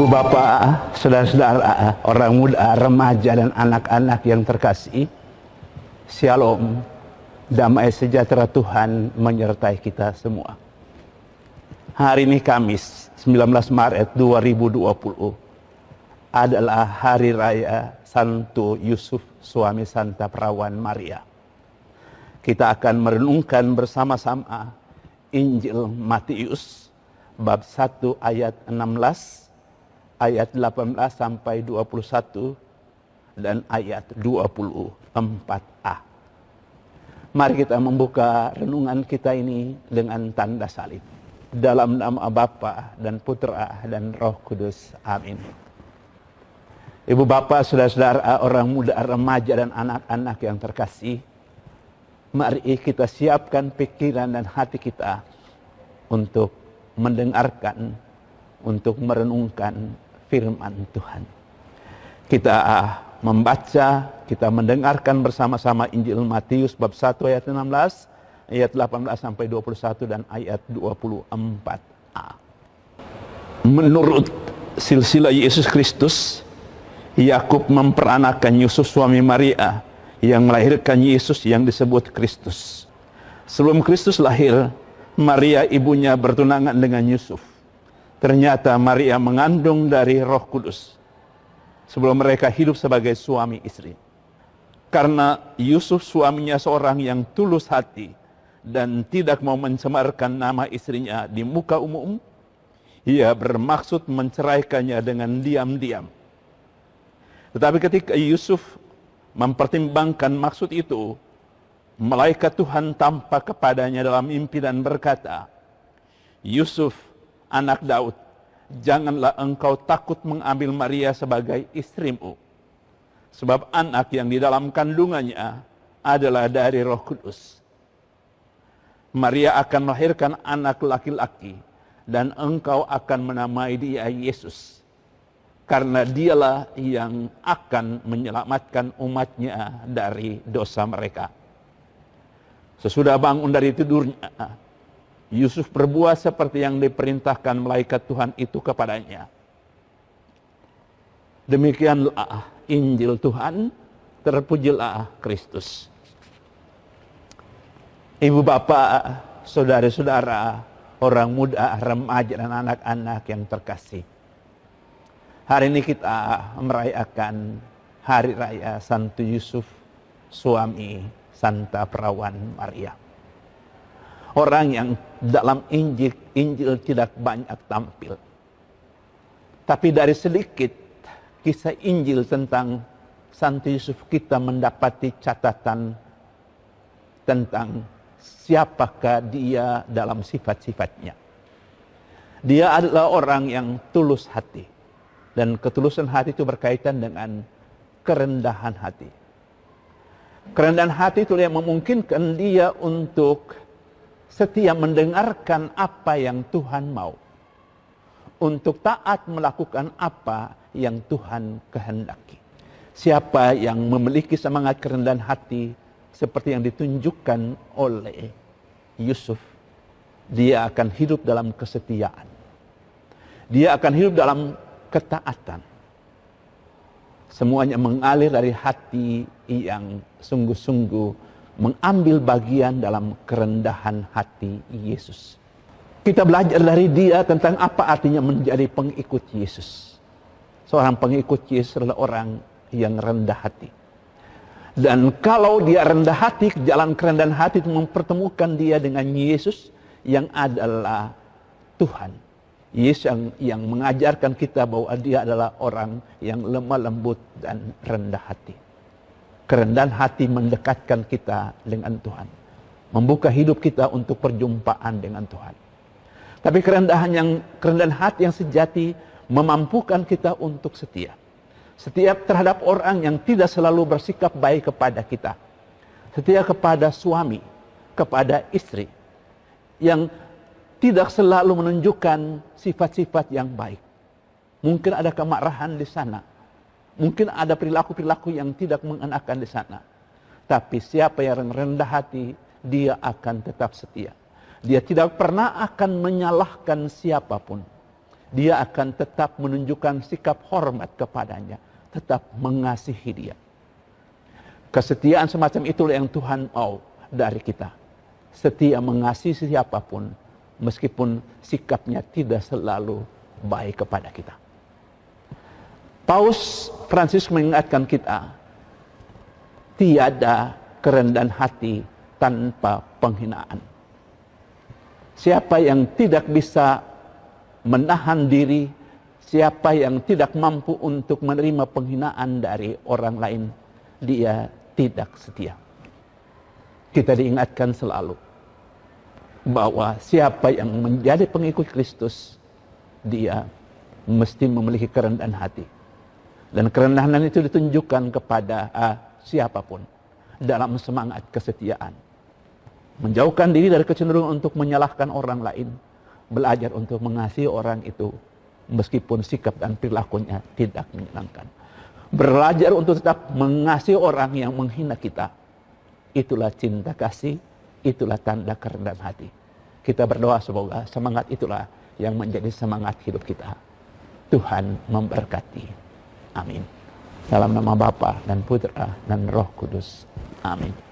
Ibu bapak, saudara-saudara, orang muda, remaja dan anak-anak yang terkasih, Shalom, damai sejahtera Tuhan menyertai kita semua. Hari ini Kamis 19 Maret 2020 adalah Hari Raya Santo Yusuf Suami Santa Perawan Maria. Kita akan merenungkan bersama-sama Injil Matius bab 1 ayat 16, ayat 18 sampai 21 dan ayat 24a. Mari kita membuka renungan kita ini dengan tanda salib. Dalam nama Bapa dan Putra dan Roh Kudus. Amin. Ibu bapak, saudara-saudara, orang muda, remaja dan anak-anak yang terkasih, mari kita siapkan pikiran dan hati kita untuk mendengarkan, untuk merenungkan firman Tuhan. Kita membaca, kita mendengarkan bersama-sama Injil Matius bab 1 ayat 16, ayat 18 sampai 21 dan ayat 24a. Menurut silsilah Yesus Kristus, Yakub memperanakan Yusuf suami Maria yang melahirkan Yesus yang disebut Kristus. Sebelum Kristus lahir, Maria ibunya bertunangan dengan Yusuf. Ternyata Maria mengandung dari Roh Kudus sebelum mereka hidup sebagai suami istri. Karena Yusuf suaminya seorang yang tulus hati dan tidak mau mencemarkan nama istrinya di muka umum, ia bermaksud menceraikannya dengan diam-diam. Tetapi ketika Yusuf mempertimbangkan maksud itu, malaikat Tuhan tampak kepadanya dalam mimpi dan berkata, "Yusuf, anak Daud, janganlah engkau takut mengambil Maria sebagai istrimu, sebab anak yang di dalam kandungannya adalah dari Roh Kudus. Maria akan melahirkan anak laki-laki, dan engkau akan menamai dia Yesus, karena dialah yang akan menyelamatkan umatnya dari dosa mereka." Sesudah bangun dari tidurnya, Yusuf berbuat seperti yang diperintahkan malaikat Tuhan itu kepadanya. Demikianlah Injil Tuhan, terpujilah Kristus. Ibu bapak, saudara-saudara, orang muda, remaja dan anak-anak yang terkasih, hari ini kita merayakan Hari Raya Santo Yusuf Suami Santa Perawan Maria. Orang yang dalam Injil tidak banyak tampil, tapi dari sedikit kisah Injil tentang Santo Yusuf kita mendapati catatan tentang siapakah dia dalam sifat-sifatnya. Dia adalah orang yang tulus hati, dan ketulusan hati itu berkaitan dengan kerendahan hati. Kerendahan hati itu yang memungkinkan dia untuk setia mendengarkan apa yang Tuhan mau, untuk taat melakukan apa yang Tuhan kehendaki. Siapa yang memiliki semangat kerendahan hati seperti yang ditunjukkan oleh Yusuf, dia akan hidup dalam kesetiaan. Dia akan hidup dalam ketaatan. Semuanya mengalir dari hati yang sungguh-sungguh mengambil bagian dalam kerendahan hati Yesus. Kita belajar dari dia tentang apa artinya menjadi pengikut Yesus. Seorang pengikut Yesus adalah orang yang rendah hati. Dan kalau dia rendah hati, jalan kerendahan hati itu mempertemukan dia dengan Yesus yang adalah Tuhan. Yesus yang mengajarkan kita bahwa dia adalah orang yang lemah lembut dan rendah hati. Kerendahan hati mendekatkan kita dengan Tuhan, membuka hidup kita untuk perjumpaan dengan Tuhan. Tapi kerendahan hati yang sejati memampukan kita untuk setia. Setia terhadap orang yang tidak selalu bersikap baik kepada kita. Setia kepada suami, kepada istri, yang tidak selalu menunjukkan sifat-sifat yang baik. Mungkin ada kemarahan di sana. Mungkin ada perilaku-perilaku yang tidak mengenakan di sana. Tapi siapa yang rendah hati, dia akan tetap setia. Dia tidak pernah akan menyalahkan siapapun. dia akan tetap menunjukkan sikap hormat kepadanya, tetap mengasihi dia. Kesetiaan semacam itulah yang Tuhan mau dari kita. Setia mengasihi siapapun, meskipun sikapnya tidak selalu baik kepada kita. Paus Francis mengingatkan kita, tiada kerendahan hati tanpa penghinaan. Siapa yang tidak bisa menahan diri, siapa yang tidak mampu untuk menerima penghinaan dari orang lain, dia tidak setia. Kita diingatkan selalu bahwa siapa yang menjadi pengikut Kristus, dia mesti memiliki kerendahan hati. Dan kerendahan itu ditunjukkan kepada siapapun dalam semangat kesetiaan. Menjauhkan diri dari kecenderungan untuk menyalahkan orang lain, belajar untuk mengasihi orang itu meskipun sikap dan perilakunya tidak menyenangkan. Belajar untuk tetap mengasihi orang yang menghina kita. Itulah cinta kasih, itulah tanda kerendahan hati. Kita berdoa semoga semangat itulah yang menjadi semangat hidup kita. Tuhan memberkati. Amin. Dalam nama Bapa dan Putra dan Roh Kudus. Amin.